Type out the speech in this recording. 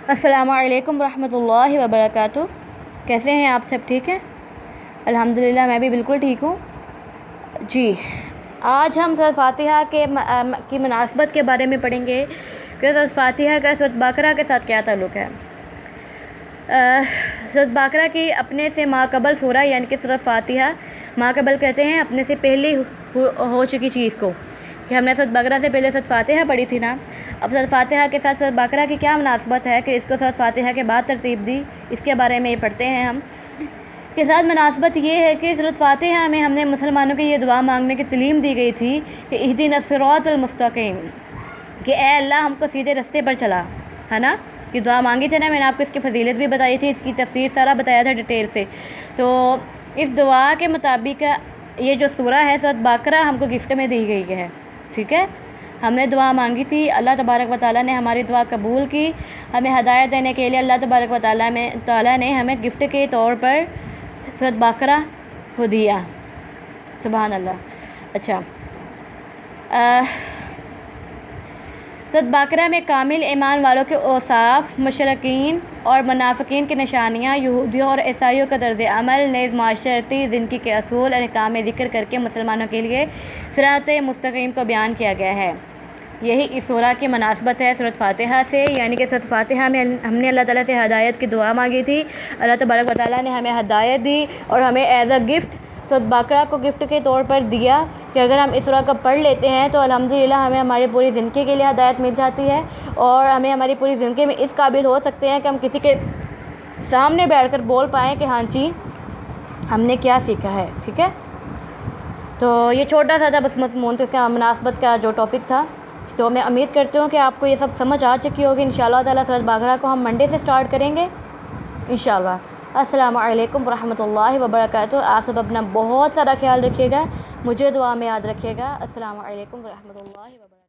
السلام علیکم ورحمۃ اللہ وبرکاتہ۔ کیسے ہیں آپ سب؟ ٹھیک ہیں؟ الحمدللہ میں بھی بالکل ٹھیک ہوں جی۔ آج ہم سورۃ فاتحہ کی مناسبت کے بارے میں پڑھیں گے کہ سورۃ فاتحہ کا سورۃ بقرہ کے ساتھ کیا تعلق ہے۔ سورۃ بقرہ کی اپنے سے ماقبل سورہ یعنی کہ سورۃ فاتحہ، ماقبل کہتے ہیں اپنے سے پہلے ہو چکی چیز کو، کہ ہم نے سورۃ بقرہ سے پہلے سورۃ فاتحہ پڑھی تھی نا۔ اب سورۃ فاتحہ کے ساتھ سورۃ بقرہ کی کیا مناسبت ہے کہ اس کو سورۃ فاتحہ کے بعد ترتیب دی، اس کے بارے میں پڑھتے ہیں ہم۔ کے ساتھ مناسبت یہ ہے کہ سورۃ فاتحہ میں ہم نے مسلمانوں کی یہ دعا مانگنے کی تعلیم دی گئی تھی کہ اہدنا الصراط المستقیم، کہ اے اللہ ہم کو سیدھے رستے پر چلا، ہے نا۔ کہ دعا مانگی تھی نا، میں نے آپ کو اس کی فضیلت بھی بتائی تھی، اس کی تفسیر سارا بتایا تھا ڈیٹیل سے۔ تو اس دعا کے مطابق یہ جو سورہ ہے سورۃ بقرہ ہم کو گفٹ میں دی گئی ہے، ٹھیک ہے۔ ہم نے دعا مانگی تھی، اللہ تبارک و تعالیٰ نے ہماری دعا قبول کی، ہمیں ہدایت دینے کے لیے اللہ تبارک و تعالیٰ نے ہمیں گفٹ کے طور پر سورۃ بقرہ کو دیا، سبحان اللہ۔ اچھا، سورۃ بقرہ میں کامل ایمان والوں کے اوصاف، مشرکین اور منافقین کی نشانیاں، یہودیوں اور عیسائیوں کا طرز عمل، نیز معاشرتی زندگی کے اصول احکام ذکر کر کے مسلمانوں کے لیے صراط مستقیم کو بیان کیا گیا ہے۔ یہی اس سورہ کی مناسبت ہے سورۃ فاتحہ سے، یعنی کہ سورۃ فاتحہ میں ہم نے اللہ تعالیٰ سے ہدایت کی دعا مانگی تھی، اللہ تبارک و تعالیٰ نے ہمیں ہدایت دی اور ہمیں ایز اے گفٹ سورۃ بقرہ کو گفٹ کے طور پر دیا کہ اگر ہم اس سورہ کو پڑھ لیتے ہیں تو الحمدللہ ہمیں ہماری پوری زندگی کے لیے ہدایت مل جاتی ہے، اور ہمیں ہماری پوری زندگی میں اس قابل ہو سکتے ہیں کہ ہم کسی کے سامنے بیٹھ کر بول پائیں کہ ہاں جی ہم نے کیا سیکھا ہے، ٹھیک ہے۔ تو یہ چھوٹا سا تھا بس مضمون کا، مناسبت کا جو ٹاپک تھا۔ تو میں امید کرتی ہوں کہ آپ کو یہ سب سمجھ آ چکی ہوگی انشاءاللہ تعالیٰ۔ سورۃ بقرہ کو ہم منڈے سے سٹارٹ کریں گے انشاءاللہ۔ السلام علیکم ورحمۃ اللہ وبرکاتہ۔ آپ سب اپنا بہت سارا خیال رکھیے گا، مجھے دعا میں یاد رکھیے گا۔ السلام علیکم ورحمۃ اللہ وبرکاتہ۔